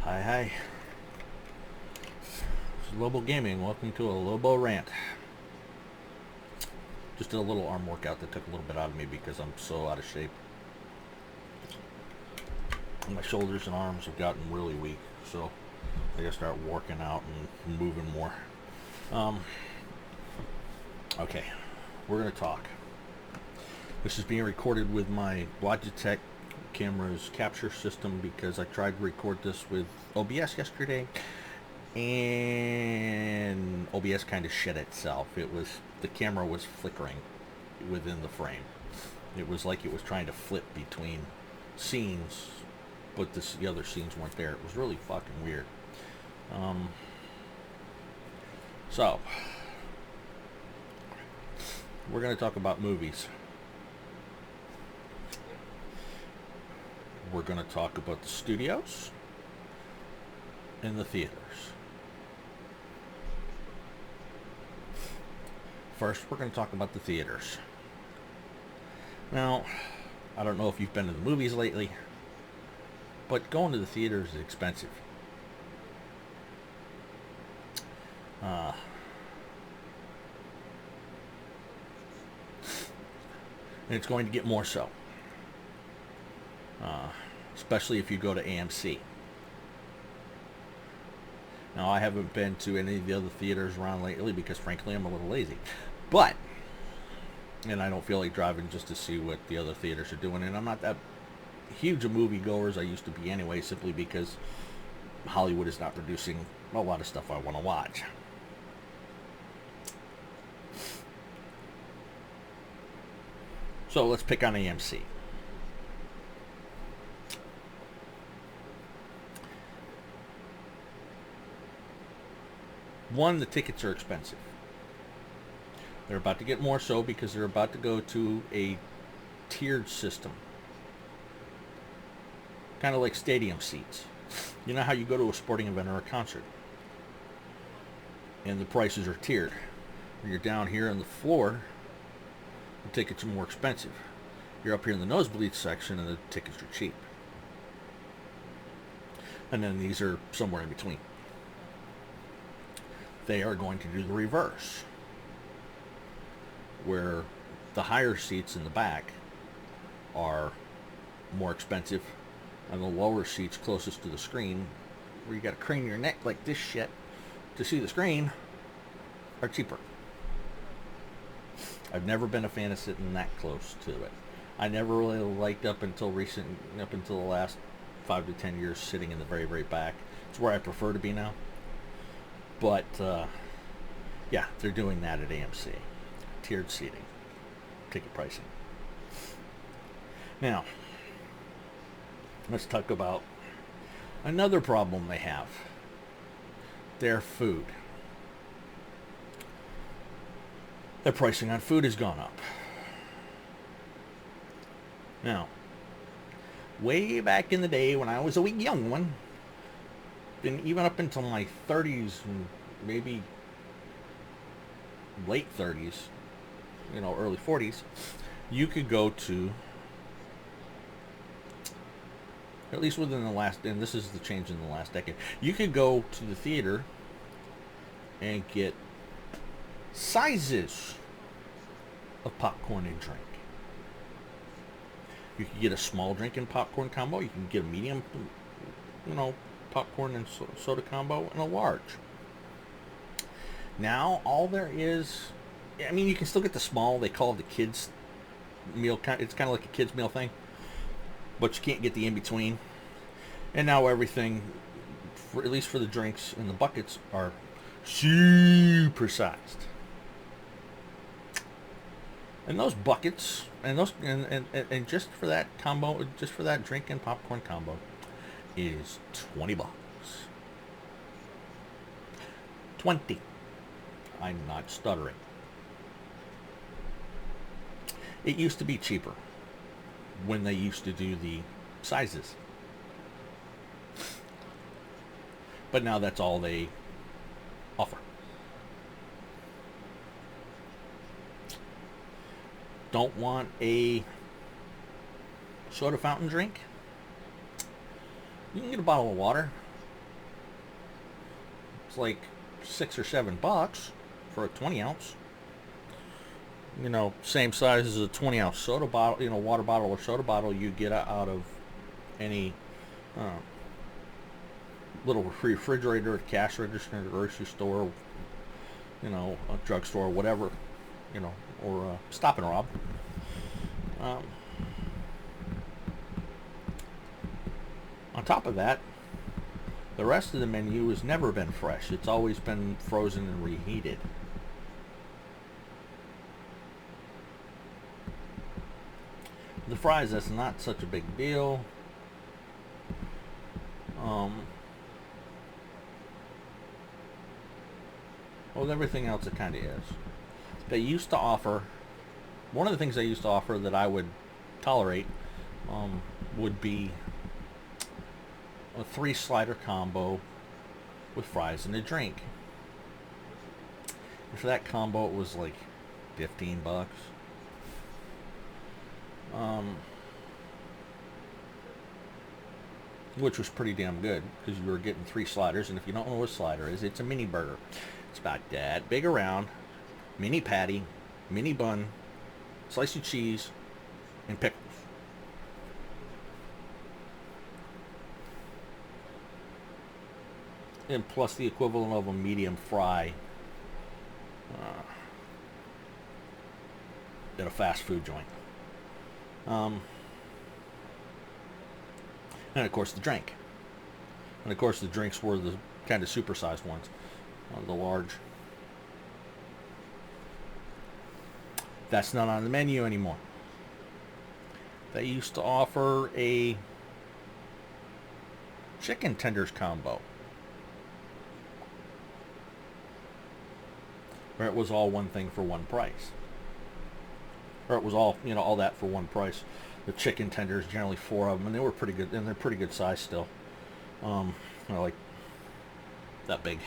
Hi, hi. This is Lobo Gaming. Welcome to a Lobo rant. Just did a little arm workout that took a little bit out of me because I'm so out of shape. My shoulders and arms have gotten really weak, so I gotta start working out and moving more. Okay, we're gonna talk. This is being recorded with my Logitech camera's capture system because I tried to record this with OBS yesterday and OBS kind of shit itself. The camera was flickering within the frame. It was like it was trying to flip between scenes, but the other scenes weren't there. It was really fucking weird. So we're gonna talk about movies. We're gonna talk about the studios and the theaters. First, we're going to talk about the theaters. Now, I don't know if you've been to the movies lately, but going to the theaters is expensive. And it's going to get more so. Especially if you go to AMC. Now, I haven't been to any of the other theaters around lately because, frankly, I'm a little lazy. But, and I don't feel like driving just to see what the other theaters are doing. And I'm not that huge a moviegoer as I used to be anyway, simply because Hollywood is not producing a lot of stuff I want to watch. So let's pick on AMC. One, the tickets are expensive. They're about to get more so because they're about to go to a tiered system. Kind of like stadium seats. You know how you go to a sporting event or a concert and the prices are tiered. When you're down here on the floor, the tickets are more expensive. You're up here in the nosebleed section and the tickets are cheap. And then these are somewhere in between. They are going to do the reverse, where the higher seats in the back are more expensive and the lower seats closest to the screen, where you got to crane your neck like this shit to see the screen, are cheaper. I've never been a fan of sitting that close to it. I never really liked up until the last 5 to 10 years sitting in the very, very back. It's where I prefer to be now. But, yeah, they're doing that at AMC. Tiered seating. Ticket pricing. Now, let's talk about another problem they have. Their food. Their pricing on food has gone up. Now, way back in the day when I was a wee young one, and even up until my 30s and maybe late 30s, early 40s, you could go to, at least within the last, and this is the change in the last decade, you could go to the theater and get sizes of popcorn and drink. You could get a small drink and popcorn combo. You can get a medium, popcorn and soda combo, and a large. Now, all there is, you can still get the small. They call it the kids meal. It's kind of like a kids meal thing, but you can't get the in between. And now everything, at least for the drinks and the buckets, are super sized. And those buckets and just for that combo, just for that drink and popcorn combo, is $20. 20. I'm not stuttering. It used to be cheaper when they used to do the sizes. But now that's all they offer. Don't want a soda fountain drink? You can get a bottle of water. It's like $6 or $7 for a 20 ounce. You know, same size as a 20 ounce soda bottle, you know, water bottle or soda bottle you get out of any uh, little refrigerator, cash register, grocery store, you know, a drugstore, whatever, you know, or Stop and Rob. On top of that, the rest of the menu has never been fresh. It's always been frozen and reheated. The fries, that's not such a big deal. Well, with everything else, it kind of is. They used to offer, one of the things they used to offer that I would tolerate would be a 3-slider combo with fries and a drink. And for that combo, it was like $15. Which was pretty damn good because you were getting 3 sliders, and if you don't know what a slider is, it's a mini burger. It's about that big around, mini patty, mini bun, slice of cheese, and pickles. And plus the equivalent of a medium fry at a fast food joint. And of course the drink. And of course the drinks were the kind of supersized ones. The large. That's not on the menu anymore. They used to offer a chicken tenders combo, where it was all one thing for one price. Or it was all, you know, all that for one price. The chicken tenders, generally 4 of them, and they were pretty good, and they're pretty good size still. You know, like that big.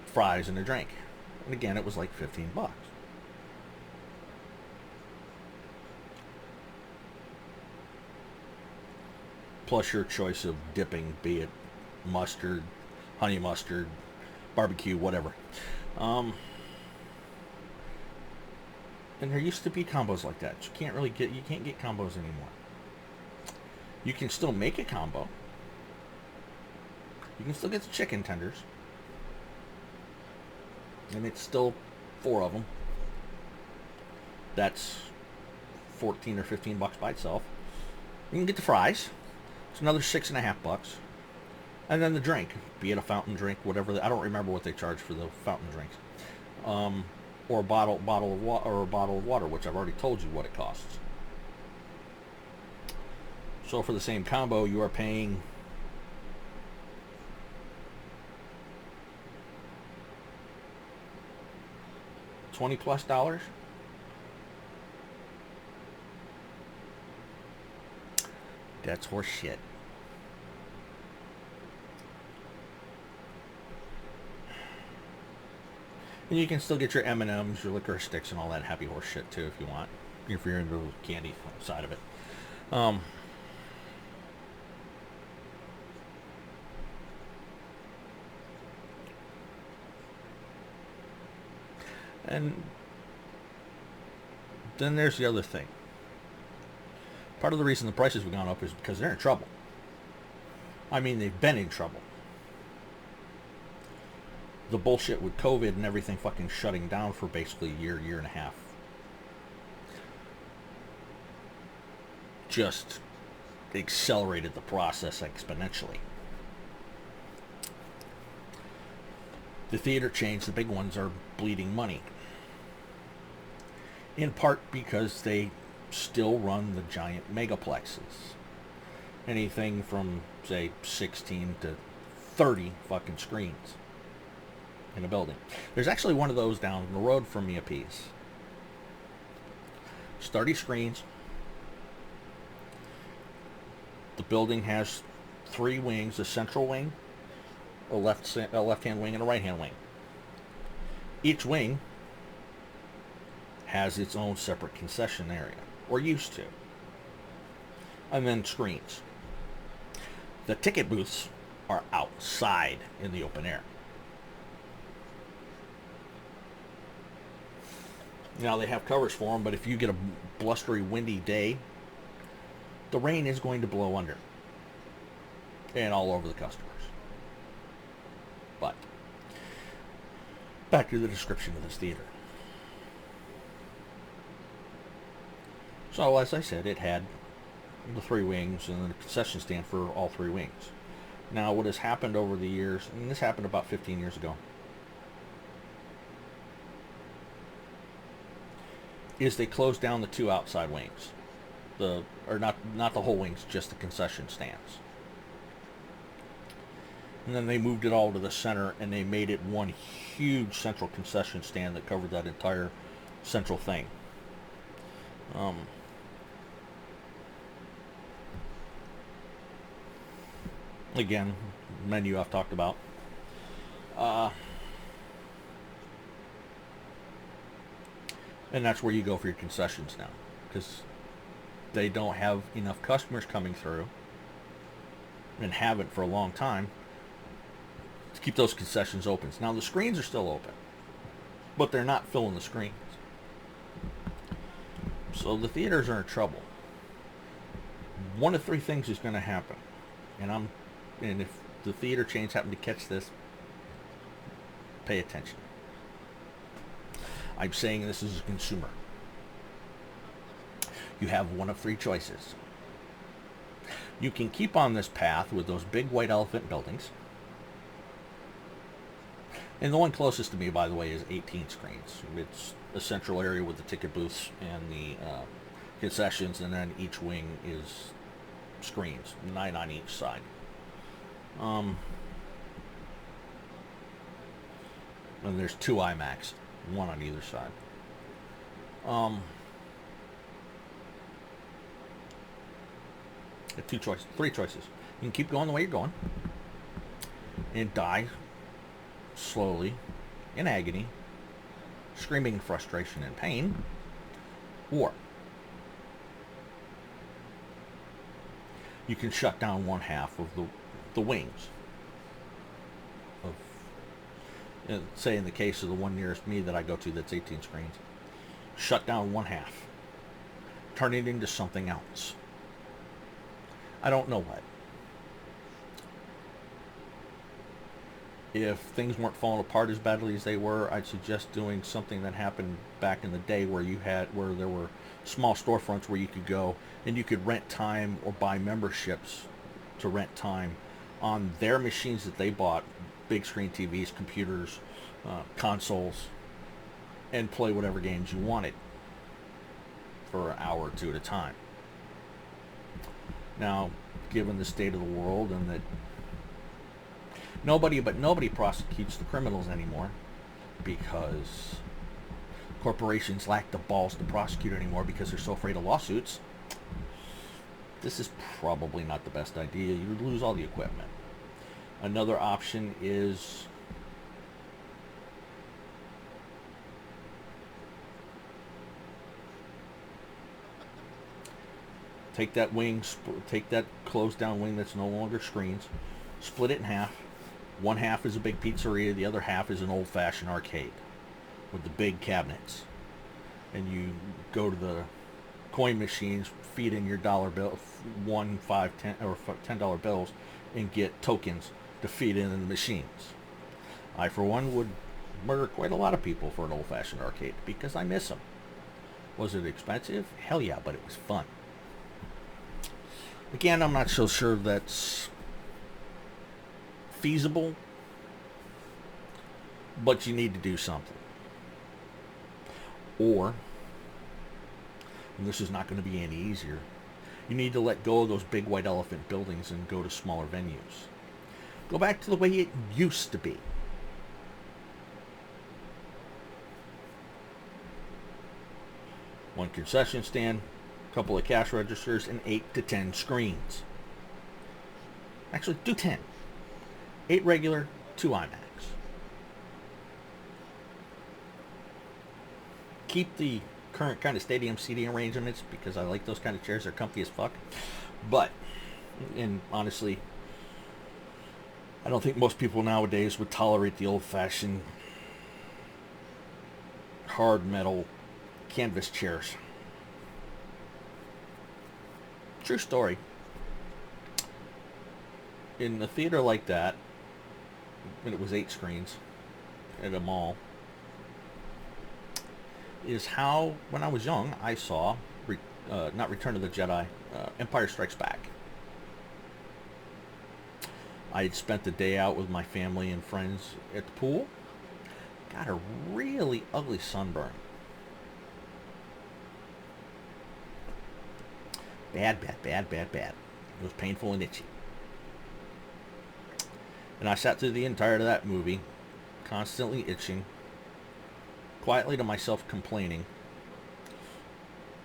Fries and a drink. And again, it was like $15. Plus your choice of dipping, be it mustard, honey mustard, barbecue, whatever. And there used to be combos like that. You can't get combos anymore. You can still make a combo. You can still get the chicken tenders. And it's still 4 of them. That's $14 or $15 by itself. You can get the fries. It's another $6.50. And then the drink, be it a fountain drink, whatever. I don't remember what they charge for the fountain drinks. Or a bottle of water, which I've already told you what it costs. So for the same combo, you are paying $20+. That's horse shit. And you can still get your M&Ms, your licorice sticks, and all that happy horse shit too if you want. If you're into the candy side of it. And then there's the other thing. Part of the reason the prices have gone up is because they're in trouble. I mean, they've been in trouble. The bullshit with COVID and everything fucking shutting down for basically a year and a half just accelerated the process exponentially. The theater chains, the big ones, are bleeding money. In part because they still run the giant megaplexes. Anything from, say, 16 to 30 fucking screens in a building. There's actually one of those down the road from me a piece. It's 30 screens. The building has 3 wings, a central wing, a left-hand wing, and a right-hand wing. Each wing has its own separate concession area, or used to. And then screens. The ticket booths are outside in the open air. Now they have covers for them, but if you get a blustery, windy day, the rain is going to blow under and all over the customers. But back to the description of this theater. So as I said, it had the 3 wings and the concession stand for all 3 wings. Now what has happened over the years, and this happened about 15 years ago, is they closed down the 2 outside wings. Or not the whole wings, just the concession stands. And then they moved it all to the center, and they made it one huge central concession stand that covered that entire central thing. Again, menu I've talked about. And that's where you go for your concessions now, because they don't have enough customers coming through, and haven't for a long time, to keep those concessions open. Now the screens are still open, but they're not filling the screens. So the theaters are in trouble. One of 3 things is going to happen, and if the theater chains happen to catch this, pay attention. I'm saying this as a consumer. You have one of 3 choices. You can keep on this path with those big white elephant buildings. And the one closest to me, by the way, is 18 screens. It's a central area with the ticket booths and the concessions, and then each wing is screens, 9 on each side. And there's 2 IMAX, 1 on either side. Three choices. You can keep going the way you're going and die slowly in agony, screaming in frustration and pain, or you can shut down one half of the wings of, say in the case of the one nearest me that I go to that's 18 screens, shut down one half, turn it into something else. I don't know what. If things weren't falling apart as badly as they were, I'd suggest doing something that happened back in the day where there were small storefronts where you could go and you could rent time or buy memberships to rent time on their machines that they bought, big screen TVs, computers, consoles, and play whatever games you wanted for an hour or 2 at a time. Now, given the state of the world and that nobody prosecutes the criminals anymore because corporations lack the balls to prosecute anymore because they're so afraid of lawsuits, this is probably not the best idea. You would lose all the equipment. Another option is take that closed down wing that's no longer screens, split it in half. One half is a big pizzeria, the other half is an old-fashioned arcade with the big cabinets. And you go to the coin machines, feed in your dollar bill, $1, $5, $10, or $10 bills, and get tokens to feed in the machines. I, for one, would murder quite a lot of people for an old-fashioned arcade because I miss them. Was it expensive? Hell yeah, but it was fun. Again, I'm not so sure that's feasible, but you need to do something. Or, and this is not going to be any easier, you need to let go of those big white elephant buildings and go to smaller venues. Go back to the way it used to be. One concession stand, a couple of cash registers, and 8 to 10 screens. Actually, do 10. 8 regular, 2 IMAX. Keep the current kind of stadium seating arrangements because I like those kind of chairs. They're comfy as fuck. But, and honestly, I don't think most people nowadays would tolerate the old-fashioned hard metal canvas chairs. True story. In a theater like that, when it was 8 screens at a mall, is how, when I was young, I saw, not Return of the Jedi, Empire Strikes Back. I had spent the day out with my family and friends at the pool. Got a really ugly sunburn. Bad. It was painful and itchy. And I sat through the entirety of that movie, constantly itching, quietly to myself complaining.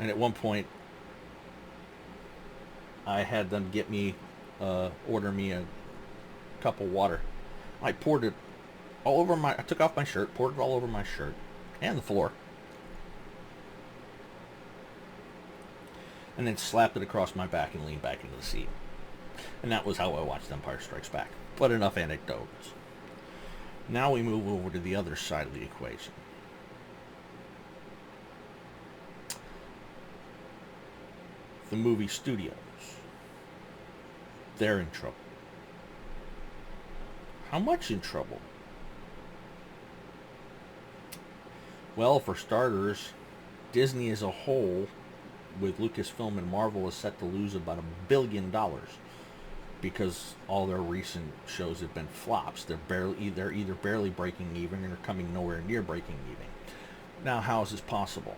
And at one point, I had them order me a cup of water. I poured it all over I took off my shirt, poured it all over my shirt and the floor. And then slapped it across my back and leaned back into the seat. And that was how I watched Empire Strikes Back. But enough anecdotes. Now we move over to the other side of the equation. The movie studios. They're in trouble. How much in trouble? Well, for starters, Disney as a whole, with Lucasfilm and Marvel, is set to lose about $1 billion because all their recent shows have been flops. They're either barely breaking even or coming nowhere near breaking even. Now, how is this possible?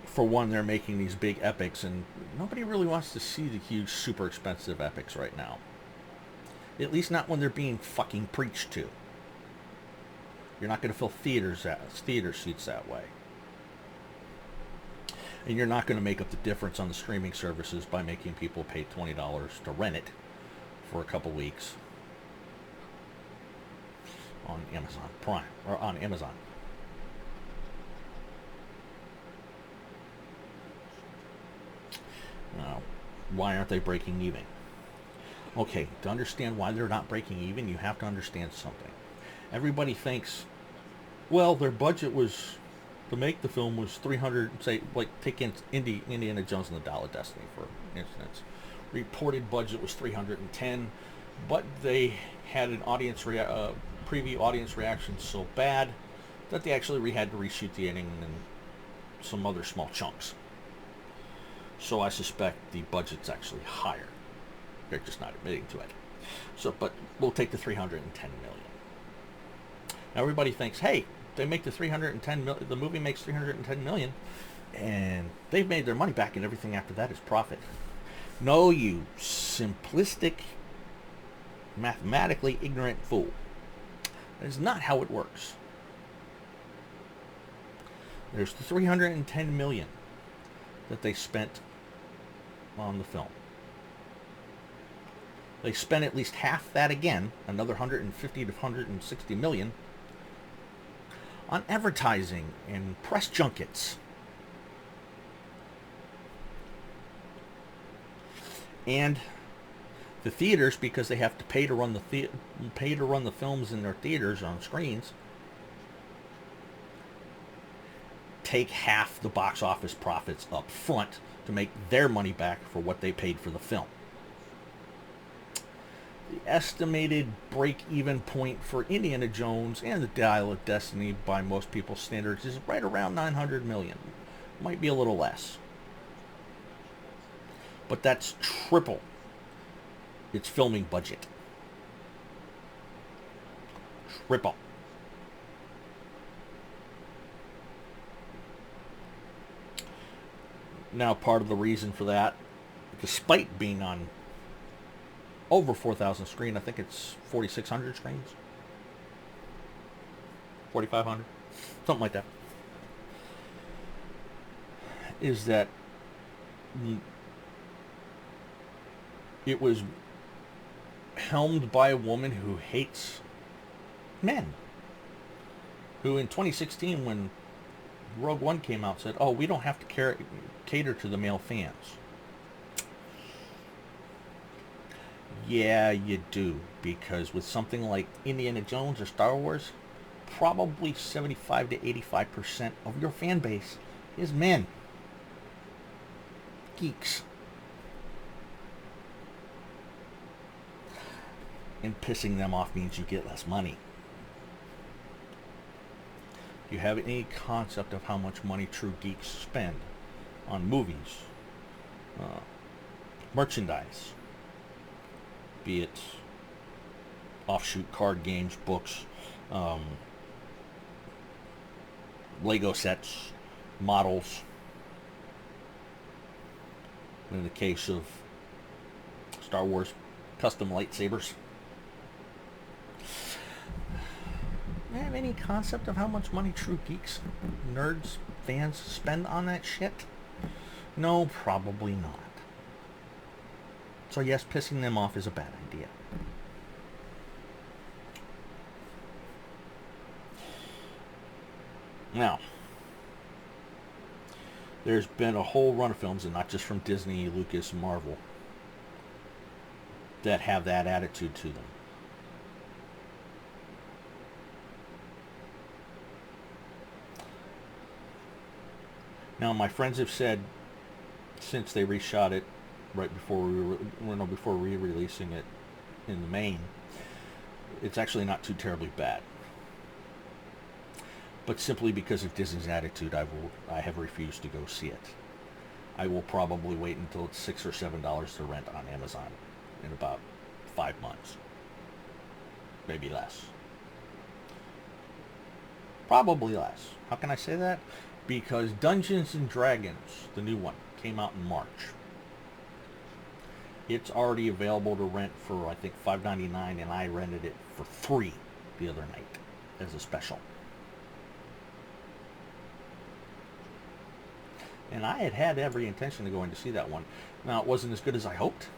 For one, they're making these big epics, and nobody really wants to see the huge, super expensive epics right now. At least not when they're being fucking preached to. You're not going to fill theater seats that way. And you're not going to make up the difference on the streaming services by making people pay $20 to rent it for a couple weeks on Amazon Prime, or on Amazon. Now, why aren't they breaking even? Okay, to understand why they're not breaking even, you have to understand something. Everybody thinks, well, their budget was, to make the film was 300, say, like, take Indiana Jones and the Dial of Destiny, for instance. Reported budget was 310, but they had an preview audience reaction so bad that they actually had to reshoot the ending and some other small chunks. So I suspect the budget's actually higher. They're just not admitting to it. So, but we'll take the 310 million. Now everybody thinks, hey, they make the 310 million. The movie makes 310 million, and they've made their money back, and everything after that is profit. No, you simplistic, mathematically ignorant fool. That is not how it works. There's the 310 million that they spent on the film. They spent at least half that again, another 150 to 160 million, on advertising and press junkets. And the theaters, because they have to pay to run the films in their theaters on screens, take half the box office profits up front to make their money back for what they paid for the film. The estimated break-even point for Indiana Jones and the Dial of Destiny by most people's standards is right around 900 million. Might be a little less. But that's triple its filming budget. Triple. Now, part of the reason for that, despite being on over 4,000 screens, I think it's 4,600 screens, 4,500, something like that, is that it was helmed by a woman who hates men, who in 2016, when Rogue One came out, said, oh, we don't have to cater to the male fans. Yeah, you do. Because with something like Indiana Jones or Star Wars, probably 75 to 85% of your fan base is men. Geeks. And pissing them off means you get less money. Do you have any concept of how much money true geeks spend on movies, uh, merchandise, be it offshoot card games, books, um, Lego sets, models? In the case of Star Wars, custom lightsabers. Do you have any concept of how much money true geeks, nerds, fans spend on that shit? No, probably not. So yes, pissing them off is a bad idea. Now, there's been a whole run of films, and not just from Disney, Lucas, and Marvel, that have that attitude to them. Now, my friends have said, since they reshot it right before before re-releasing it in the main, it's actually not too terribly bad. But simply because of Disney's attitude, I have refused to go see it. I will probably wait until it's $6 or $7 to rent on Amazon in about 5 months, maybe less. Probably less. How can I say that? Because Dungeons and Dragons, the new one, came out in March. It's already available to rent for, I think, $5.99, and I rented it for $3 the other night as a special. And I had every intention of going to see that one. Now, it wasn't as good as I hoped,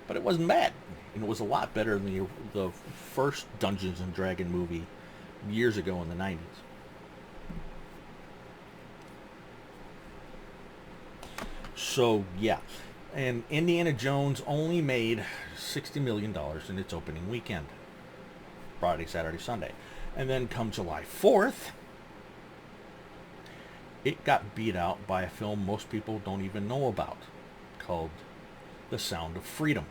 but it wasn't bad. And it was a lot better than the first Dungeons and Dragon movie years ago in the 90s. So, yeah. And Indiana Jones only made $60 million in its opening weekend. Friday, Saturday, Sunday. And then come July 4th, it got beat out by a film most people don't even know about, called The Sound of Freedom,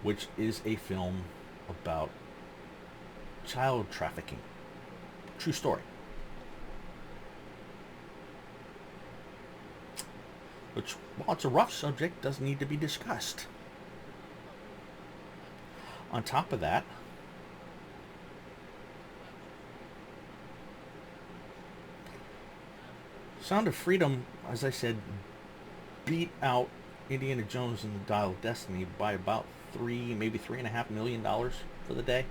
which is a film about child trafficking. True story. Which, while it's a rough subject, does need to be discussed. On top of that, Sound of Freedom, as I said, beat out Indiana Jones and the Dial of Destiny by about maybe $3.5 million for the day.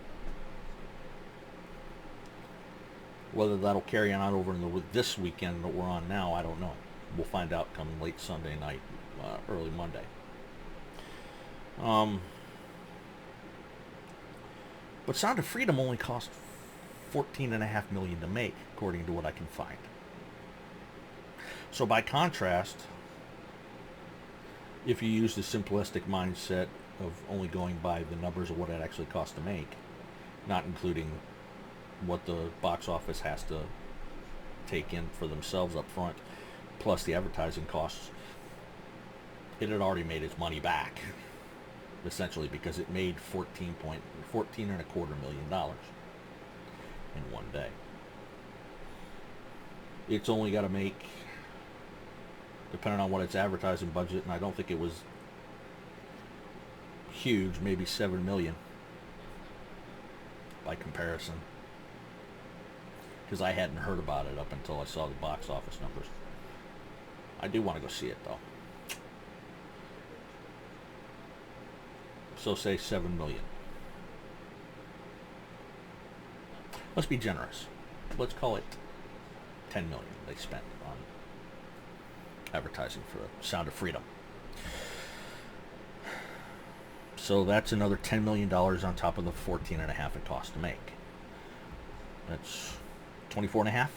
Whether that'll carry on over in this weekend that we're on now, I don't know. We'll find out come late Sunday night, early Monday. But Sound of Freedom only cost $14.5 million to make, according to what I can find. So by contrast, if you use the simplistic mindset of only going by the numbers of what it actually costs to make, not including what the box office has to take in for themselves up front, plus the advertising costs, it had already made its money back, essentially, because it made $14.25 million in one day. It's only got to make, depending on what its advertising budget, and I don't think it was huge, maybe $7 million by comparison, because I hadn't heard about it up until I saw the box office numbers. I do want to go see it, though. So say $7 million. Let's be generous. Let's call it $10 million they spent on advertising for Sound of Freedom. So that's another $10 million on top of the $14.5 it cost to make. That's 24.5.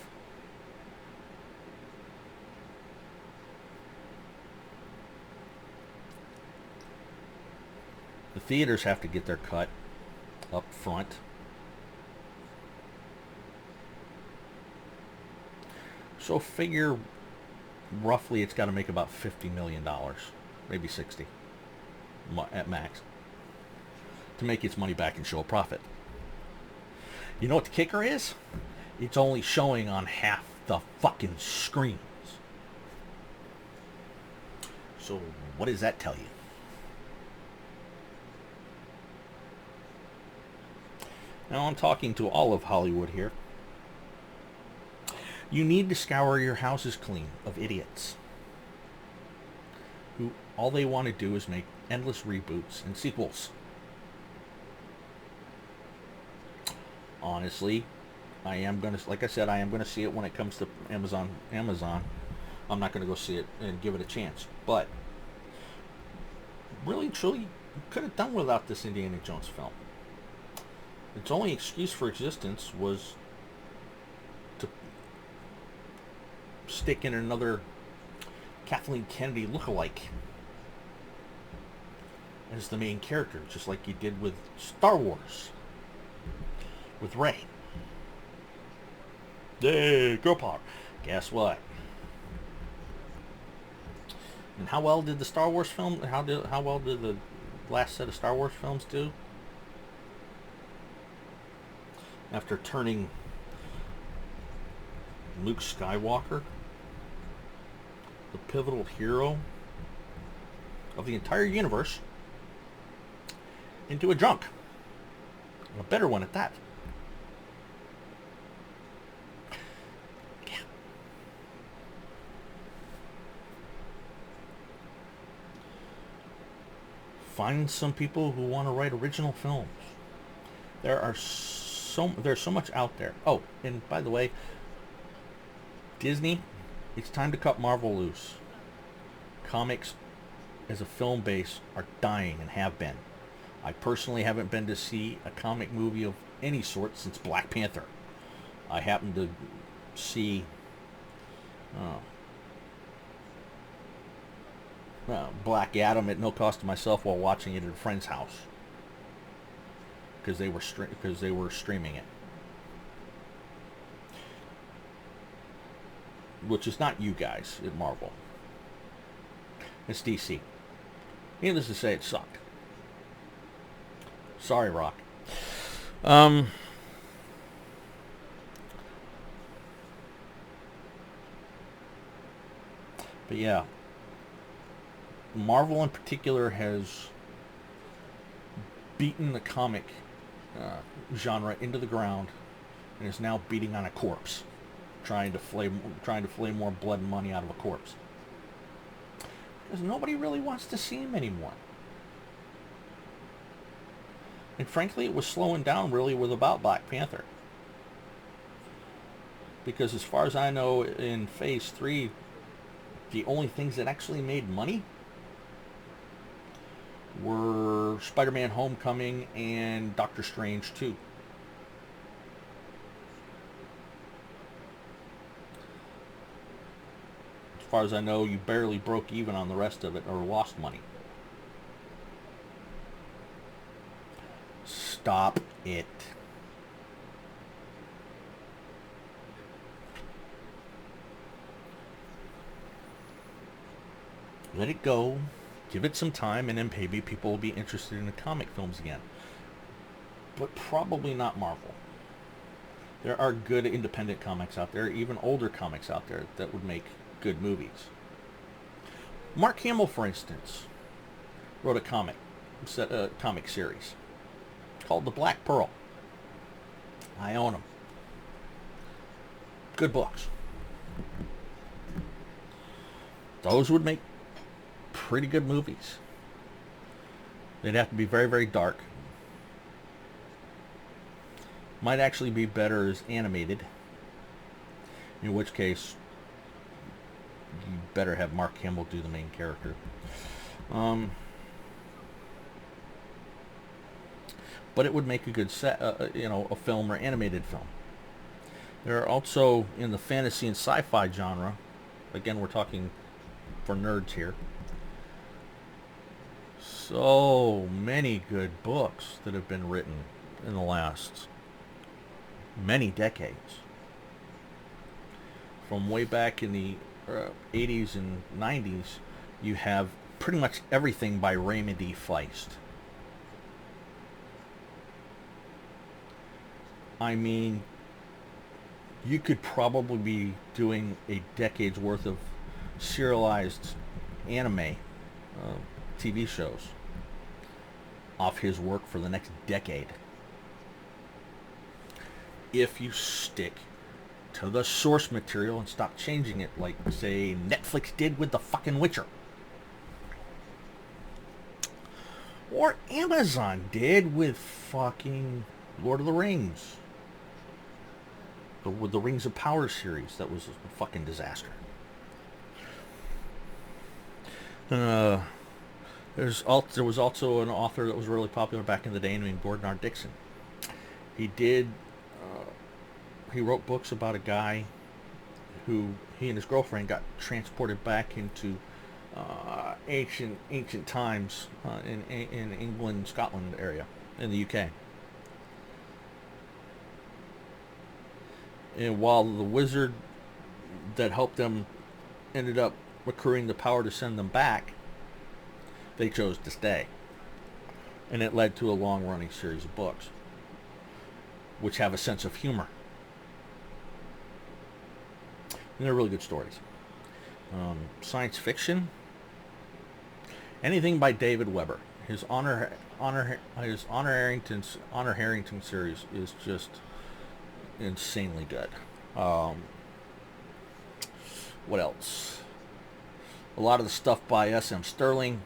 theaters have to get their cut up front. So figure roughly it's got to make about $50 million, maybe 60 at max, to make its money back and show a profit. You know what the kicker is? It's only showing on half the fucking screens. So what does that tell you? Now I'm talking to all of Hollywood here. You need to scour your houses clean of idiots who all they want to do is make endless reboots and sequels. Honestly, I am going to, like I said, I am going to see it when it comes to Amazon. I'm not going to go see it and give it a chance. But really, truly, you could have done without this Indiana Jones film. Its only excuse for existence was to stick in another Kathleen Kennedy lookalike as the main character, just like you did with Star Wars, with Rey. Yay, girl power. Guess what? And how well did the Star Wars film, how well did the last set of Star Wars films do? After turning Luke Skywalker, the pivotal hero of the entire universe, into a drunk. A better one at that. Yeah. Find some people who want to write original films. There's so much out there. Oh, and by the way, Disney, it's time to cut Marvel loose. Comics as a film base are dying and have been. I personally haven't been to see a comic movie of any sort since Black Panther. I happened to see Black Adam at no cost to myself while watching it at a friend's house because they were streaming it, which is not you guys at Marvel. It's DC. Needless to say, it sucked. Sorry, Rock. But yeah, Marvel in particular has beaten the comic genre into the ground and is now beating on a corpse, trying to flay more blood and money out of a corpse. Because nobody really wants to see him anymore. And frankly, it was slowing down really with about Black Panther. Because as far as I know, in Phase 3, the only things that actually made money were Spider-Man Homecoming and Doctor Strange 2. As far as I know, you barely broke even on the rest of it or lost money. Stop it. Let it go. Give it some time, and then maybe people will be interested in the comic films again. But probably not Marvel. There are good independent comics out there, even older comics out there that would make good movies. Mark Hamill, for instance, wrote a comic series called The Black Pearl. I own them. Good books. Those would make pretty good movies. They'd have to be very, very dark. Might actually be better as animated. In which case, you better have Mark Hamill do the main character. But it would make a good a film or animated film. There are also, in the fantasy and sci-fi genre, again we're talking for nerds here, So many good books that have been written in the last many decades. From way back in the 80s and 90s, you have pretty much everything by Raymond E. Feist. I mean, you could probably be doing a decade's worth of serialized anime TV shows off his work for the next decade. If you stick to the source material and stop changing it like, say, Netflix did with the fucking Witcher. Or Amazon did with fucking Lord of the Rings. With the Rings of Power series. That was a fucking disaster. There was also an author that was really popular back in the day named Gordon R. Dixon. He wrote books about a guy who he and his girlfriend got transported back into ancient times in England, Scotland area, in the UK. And while the wizard that helped them ended up accruing the power to send them back, they chose to stay. And it led to a long-running series of books, which have a sense of humor. And they're really good stories. Science fiction, anything by David Weber. His Honor Harrington series is just insanely good. What else? A lot of the stuff by S.M. Sterling.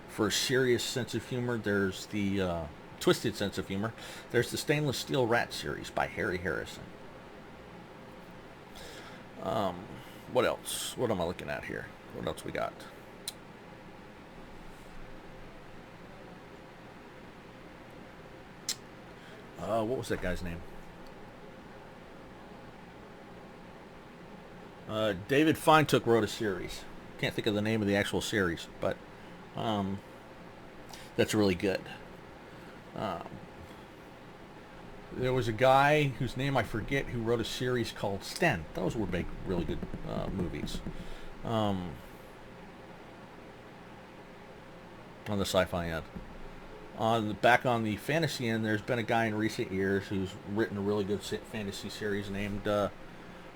For a serious sense of humor, there's the twisted sense of humor. There's the Stainless Steel Rat series by Harry Harrison. What else? What am I looking at here? What else we got? What was that guy's name? David Feintook wrote a series. Can't think of the name of the actual series, but that's really good. There was a guy whose name I forget who wrote a series called Sten. Those were big, really good movies. On the sci-fi end. Back on the fantasy end, there's been a guy in recent years who's written a really good fantasy series named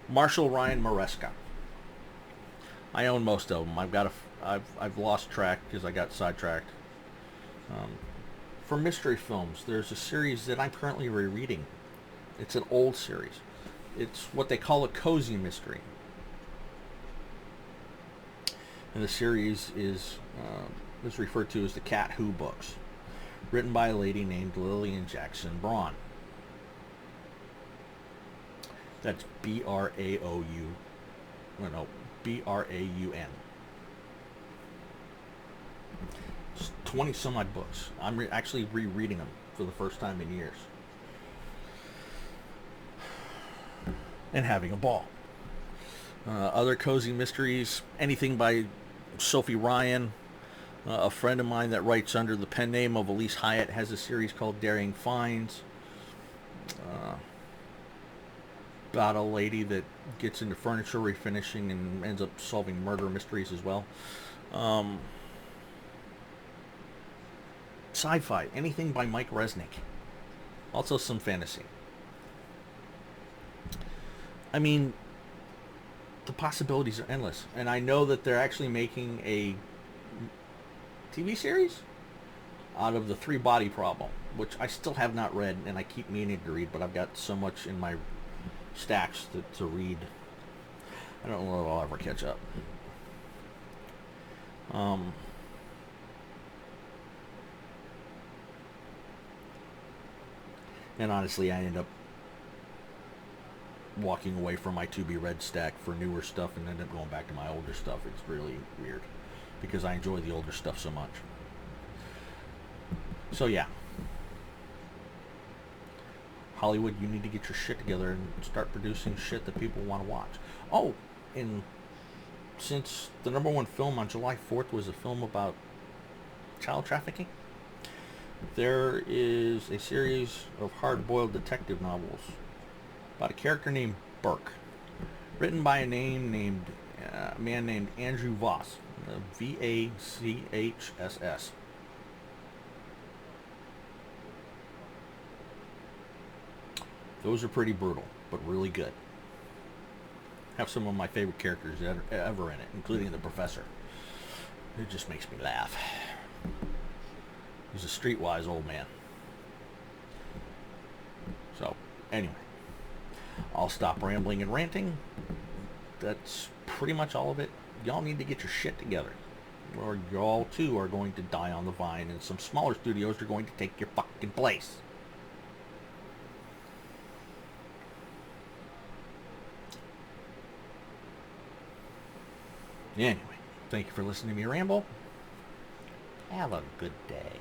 Marshall Ryan Maresca. I own most of them. I've lost track because I got sidetracked. For mystery films, there's a series that I'm currently rereading. It's an old series. It's what they call a cozy mystery. And the series is referred to as the Cat Who books, written by a lady named Lillian Jackson Braun. That's B-R-A-U-N. 20 some odd books. I'm actually rereading them for the first time in years. And having a ball. Other cozy mysteries, anything by Sophie Ryan. A friend of mine that writes under the pen name of Elise Hyatt has a series called Daring Finds. About a lady that gets into furniture refinishing and ends up solving murder mysteries as well. Sci-fi, anything by Mike Resnick. Also some fantasy. I mean, the possibilities are endless. And I know that they're actually making a TV series out of the Three Body Problem, which I still have not read, and I keep meaning to read, but I've got so much in my stacks to read. I don't know if I'll ever catch up. And honestly, I end up walking away from my to-be-read stack for newer stuff and end up going back to my older stuff. It's really weird because I enjoy the older stuff so much. So yeah. Hollywood, you need to get your shit together and start producing shit that people want to watch. Oh, And since the number one film on July 4th was a film about child trafficking, there is a series of hard-boiled detective novels about a character named Burke, written by a man named Andrew Voss, Vachss. Those are pretty brutal, but really good. Have some of my favorite characters ever in it, including the professor. It just makes me laugh. He's a streetwise old man. So, anyway, I'll stop rambling and ranting. That's pretty much all of it. Y'all need to get your shit together, or y'all too are going to die on the vine, and some smaller studios are going to take your fucking place. Anyway, thank you for listening to me ramble. Have a good day.